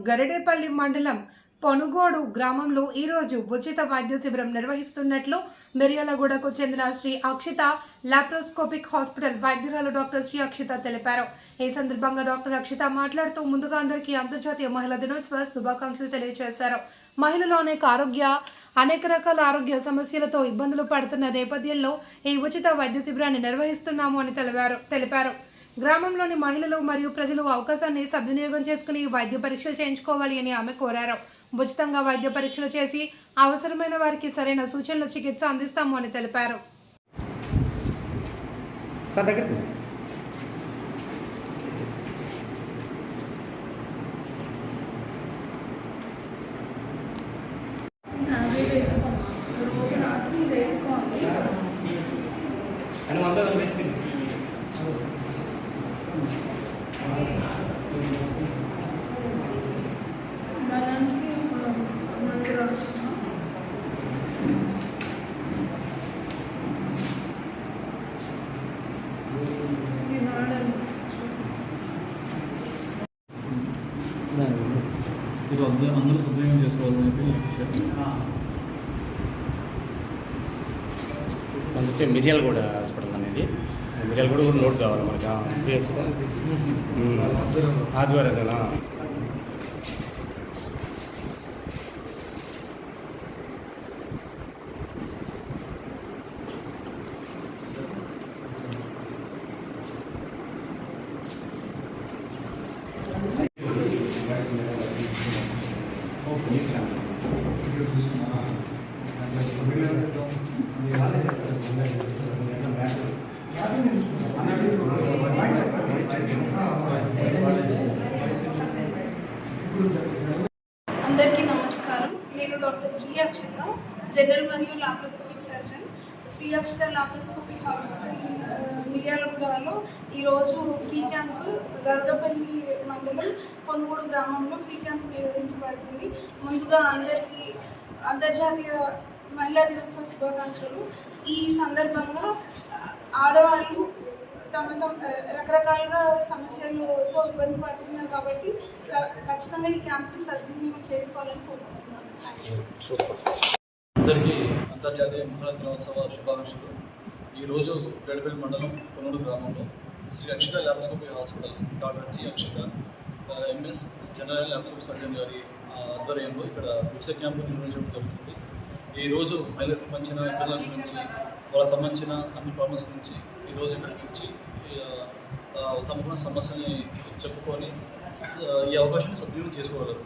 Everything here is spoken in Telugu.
గరిడేపల్లి మండలం పొనుగోడు గ్రామంలో ఈరోజు ఉచిత వైద్య శిబిరం నిర్వహిస్తున్నట్లు మిర్యాలగూడకు చెందిన శ్రీ అక్షిత లాప్రోస్కోపిక్ హాస్పిటల్ వైద్యురాలు డాక్టర్ శ్రీ అక్షిత తెలిపారు. ఈ సందర్భంగా డాక్టర్ అక్షిత మాట్లాడుతూ ముందుగా అందరికీ అంతర్జాతీయ మహిళా దినోత్సవ శుభాకాంక్షలు తెలియజేశారు. మహిళలు అనేక రకాల ఆరోగ్య సమస్యలతో ఇబ్బందులు పడుతున్న నేపథ్యంలో ఈ ఉచిత వైద్య శిబిరాన్ని నిర్వహిస్తున్నాము అని తెలిపారు. గ్రామంలోని మహిళలు మరియు ప్రజలు అవకాశాన్ని సద్వినియోగం చేసుకుని వైద్య పరీక్షలు చేయించుకోవాలి అని ఆమె కోరారు. ఉచితంగా వైద్య పరీక్షలు చేసి అవసరమైన వారికి సరైన సూచనలు చికిత్స అందిస్తాము అని తెలిపారు. ఇది అందరూ సద్వినియోగం చేసుకోవాలని చెప్పి వచ్చే మిర్యాలగూడ హాస్పిటల్ అనేది మిర్యాలగూడ కూడా నోట్ కావాలి మనకి ఆదివారం కదా. అందరికీ నమస్కారం. నేను డాక్టర్ శ్రీ అక్షిత, జనరల్ మరియు laparoscopic surgeon, Sri Akshita laparoscopic hospital మిర్యాలగూడలో ఈరోజు ఫ్రీ క్యాంపు గరిడేపల్లి మండలం పొనుగోడు గ్రామంలో ఫ్రీ క్యాంపు నిర్వహించబడుతుంది. ముందుగా అందరికీ అంతర్జాతీయ మహిళా దినోత్సవ శుభాకాంక్షలు. ఈ సందర్భంగా ఆడవాళ్ళు తమ రకరకాలుగా సమస్యలతో ఇబ్బంది పడుతున్నారు కాబట్టి ఖచ్చితంగా ఈ క్యాంప్ని సద్వినియోగం చేసుకోవాలని కోరుకుంటున్నాను. అందరికీ అంతర్జాతీయ మహిళా దినోత్సవ శుభాకాంక్షలు. ఈరోజు గరిడేపల్లి మండలం పొనుగోడు గ్రామంలో Sri Akshita laparoscopic hospital doctor G Akshita MS general laparoscopic surgeon గారి ఆధ్వర్యంలో ఇక్కడ ఉచిత క్యాంపు నిర్వహించడం జరుగుతుంది. ఈరోజు మహిళలకు సంబంధించిన ఇబ్బందుల గురించి, వాళ్ళకి సంబంధించిన అన్ని ప్రాబ్లమ్స్ గురించి ఈరోజు ఇక్కడికి వచ్చి తమకున్న సమస్యని చెప్పుకొని ఈ అవకాశాన్ని సద్వినియోగం చేసుకోగలరు.